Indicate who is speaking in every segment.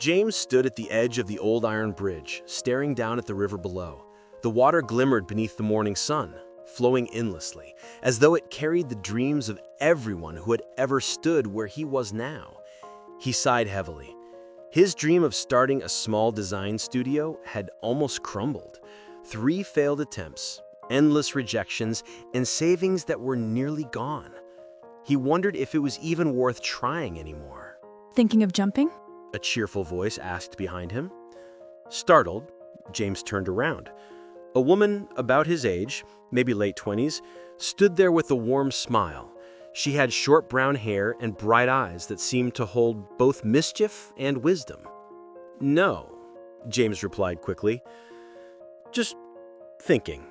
Speaker 1: James stood at the edge of the old iron bridge, staring down at the river below. The water glimmered beneath the morning sun, flowing endlessly, as though it carried the dreams of everyone who had ever stood where he was now. He sighed heavily. His dream of starting a small design studio had almost crumbled. 3 failed attempts, endless rejections, and savings that were nearly gone. He wondered if it was even worth trying anymore.
Speaker 2: Thinking of jumping?
Speaker 1: A cheerful voice asked behind him. Startled, James turned around. A woman about his age, maybe late 20s, stood there with a warm smile. She had short brown hair and bright eyes that seemed to hold both mischief and wisdom. "No," James replied quickly. "Just thinking,"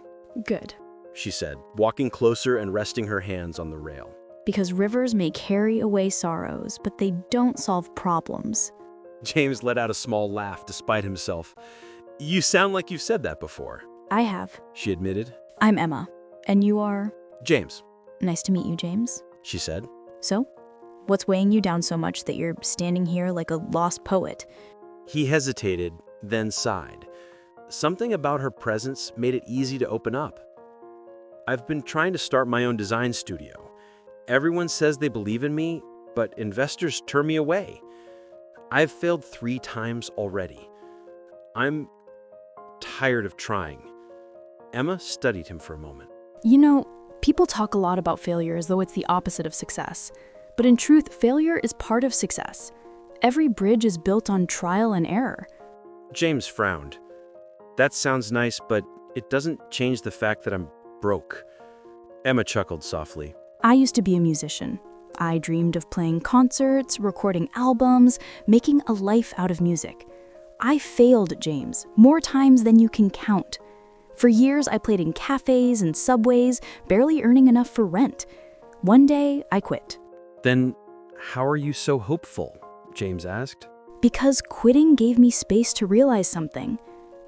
Speaker 2: Good.
Speaker 1: she said, walking closer and resting her hands on the rail.
Speaker 2: Because rivers may carry away sorrows, but they don't solve problems.
Speaker 1: James let out a small laugh despite himself. "You sound like you've said that before,"
Speaker 2: I have.
Speaker 1: she admitted.
Speaker 2: I'm Emma. And you are?
Speaker 1: "James,"
Speaker 2: Nice to meet you, James.
Speaker 1: she said.
Speaker 2: So? What's weighing you down so much that you're standing here like a lost poet?
Speaker 1: He hesitated, then sighed. Something about her presence made it easy to open up. "I've been trying to start my own design studio. Everyone says they believe in me, but investors turn me away. I've failed 3 times already. I'm tired of trying." Emma studied him for a moment.
Speaker 2: You know, people talk a lot about failure as though it's the opposite of success. But in truth, failure is part of success. Every bridge is built on trial and error.
Speaker 1: James frowned. "That sounds nice, but it doesn't change the fact that I'm broke." Emma chuckled softly.
Speaker 2: I used to be a musician. I dreamed of playing concerts, recording albums, making a life out of music. I failed, James, more times than you can count. For years, I played in cafes and subways, barely earning enough for rent. One day, I quit.
Speaker 1: "Then how are you so hopeful?" James asked.
Speaker 2: Because quitting gave me space to realize something.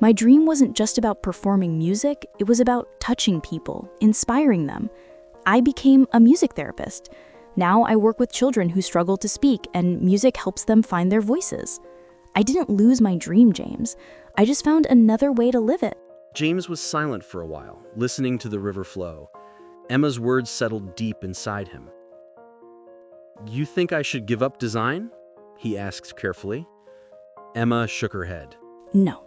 Speaker 2: My dream wasn't just about performing music, it was about touching people, inspiring them. I became a music therapist. Now I work with children who struggle to speak, and music helps them find their voices. I didn't lose my dream, James. I just found another way to live it.
Speaker 1: James was silent for a while, listening to the river flow. Emma's words settled deep inside him. "You think I should give up design?" he asked carefully. Emma shook her head.
Speaker 2: No,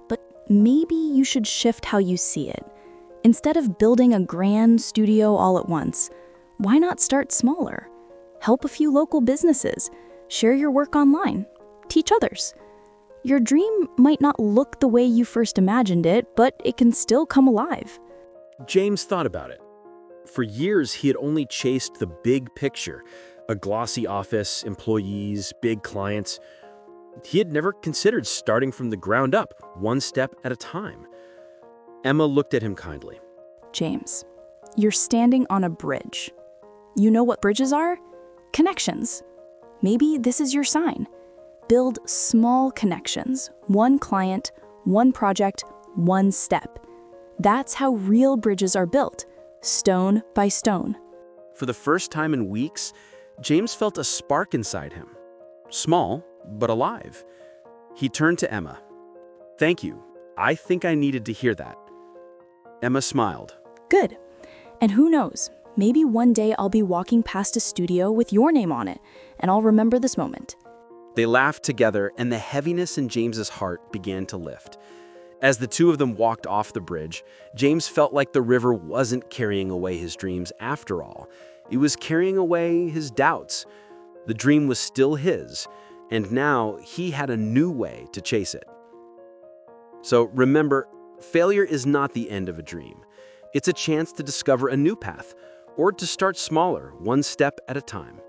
Speaker 2: but maybe you should shift how you see it. Instead of building a grand studio all at once, why not start smaller? Help a few local businesses, share your work online, teach others. Your dream might not look the way you first imagined it, but it can still come alive.
Speaker 1: James thought about it. For years, he had only chased the big picture, a glossy office, employees, big clients. He had never considered starting from the ground up, one step at a time. Emma looked at him kindly.
Speaker 2: James, you're standing on a bridge. You know what bridges are? Connections. Maybe this is your sign. Build small connections, one client, one project, one step. That's how real bridges are built, stone by stone.
Speaker 1: For the first time in weeks, James felt a spark inside him. Small, but alive. He turned to Emma. "Thank you. I think I needed to hear that." Emma smiled.
Speaker 2: Good. And who knows, maybe one day I'll be walking past a studio with your name on it, and I'll remember this moment.
Speaker 1: They laughed together, and the heaviness in James's heart began to lift. As the two of them walked off the bridge, James felt like the river wasn't carrying away his dreams after all. It was carrying away his doubts. The dream was still his, and now he had a new way to chase it. So remember, failure is not the end of a dream. It's a chance to discover a new path, or to start smaller, one step at a time.